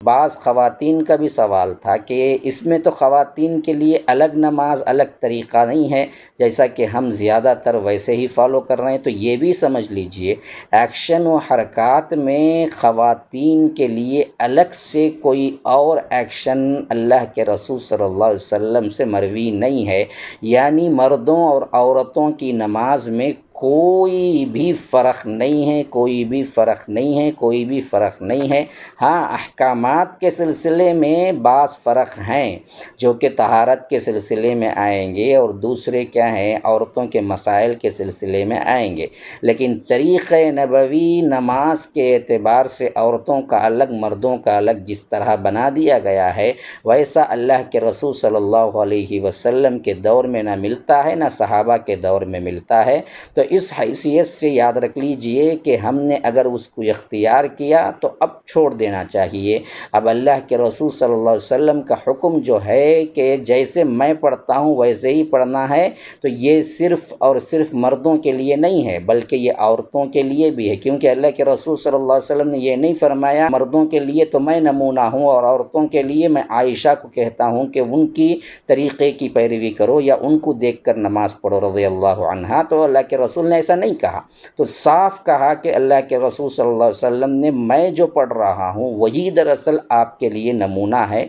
بعض خواتین کا بھی سوال تھا کہ اس میں تو خواتین کے لیے الگ نماز الگ طریقہ نہیں ہے، جیسا کہ ہم زیادہ تر ویسے ہی فالو کر رہے ہیں، تو یہ بھی سمجھ لیجئے ایکشن و حرکات میں خواتین کے لیے الگ سے کوئی اور ایکشن اللہ کے رسول صلی اللہ علیہ وسلم سے مروی نہیں ہے، یعنی مردوں اور عورتوں کی نماز میں کوئی بھی فرق نہیں ہے، کوئی بھی فرق نہیں ہے، کوئی بھی فرق نہیں ہے۔ ہاں، احکامات کے سلسلے میں بعض فرق ہیں جو کہ طہارت کے سلسلے میں آئیں گے، اور دوسرے کیا ہیں، عورتوں کے مسائل کے سلسلے میں آئیں گے، لیکن طریقہ نبوی نماز کے اعتبار سے عورتوں کا الگ مردوں کا الگ جس طرح بنا دیا گیا ہے، ویسا اللہ کے رسول صلی اللہ علیہ وسلم کے دور میں نہ ملتا ہے، نہ صحابہ کے دور میں ملتا ہے۔ تو اس حیثیت سے یاد رکھ لیجئے کہ ہم نے اگر اس کو اختیار کیا تو اب چھوڑ دینا چاہیے۔ اب اللہ کے رسول صلی اللہ علیہ وسلم کا حکم جو ہے کہ جیسے میں پڑھتا ہوں ویسے ہی پڑھنا ہے، تو یہ صرف اور صرف مردوں کے لیے نہیں ہے بلکہ یہ عورتوں کے لیے بھی ہے، کیونکہ اللہ کے رسول صلی اللہ علیہ وسلم نے یہ نہیں فرمایا مردوں کے لیے تو میں نمونہ ہوں اور عورتوں کے لیے میں عائشہ کو کہتا ہوں کہ ان کی طریقے کی پیروی کرو یا ان کو دیکھ کر نماز پڑھو رضی اللہ عنہا۔ تو اللہ کے رسول نے ایسا نہیں کہا، تو صاف کہا کہ اللہ کے رسول صلی اللہ علیہ وسلم نے میں جو پڑھ رہا ہوں وہی دراصل آپ کے لیے نمونہ ہے۔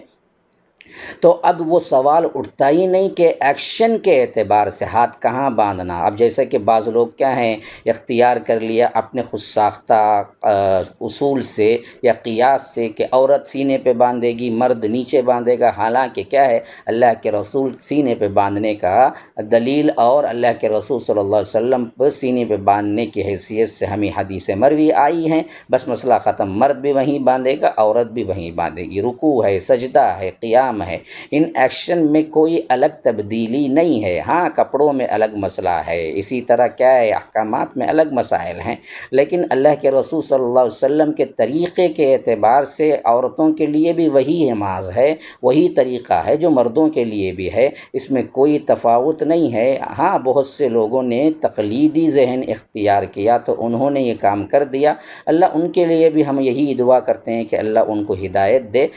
تو اب وہ سوال اٹھتا ہی نہیں کہ ایکشن کے اعتبار سے ہاتھ کہاں باندھنا۔ اب جیسے کہ بعض لوگ کیا ہیں، اختیار کر لیا اپنے خود ساختہ اصول سے یا قیاس سے کہ عورت سینے پہ باندھے گی، مرد نیچے باندھے گا، حالانکہ کیا ہے، اللہ کے رسول سینے پہ باندھنے کا دلیل اور اللہ کے رسول صلی اللہ علیہ وسلم پر سینے پہ باندھنے کی حیثیت سے ہمیں حدیث مروی آئی ہیں، بس مسئلہ ختم، مرد بھی وہیں باندھے گا، عورت بھی وہیں باندھے گی، رکوع ہے، سجدہ ہے، قیام ہے، ان ایکشن میں کوئی الگ تبدیلی نہیں ہے۔ ہاں، کپڑوں میں الگ مسئلہ ہے، اسی طرح کیا ہے، احکامات میں الگ مسائل ہیں، لیکن اللہ کے رسول صلی اللہ علیہ وسلم کے طریقے کے اعتبار سے عورتوں کے لیے بھی وہی نماز ہے، وہی طریقہ ہے جو مردوں کے لیے بھی ہے، اس میں کوئی تفاوت نہیں ہے۔ ہاں، بہت سے لوگوں نے تقلیدی ذہن اختیار کیا تو انہوں نے یہ کام کر دیا، اللہ ان کے لیے بھی ہم یہی دعا کرتے ہیں کہ اللہ ان کو ہدایت دے۔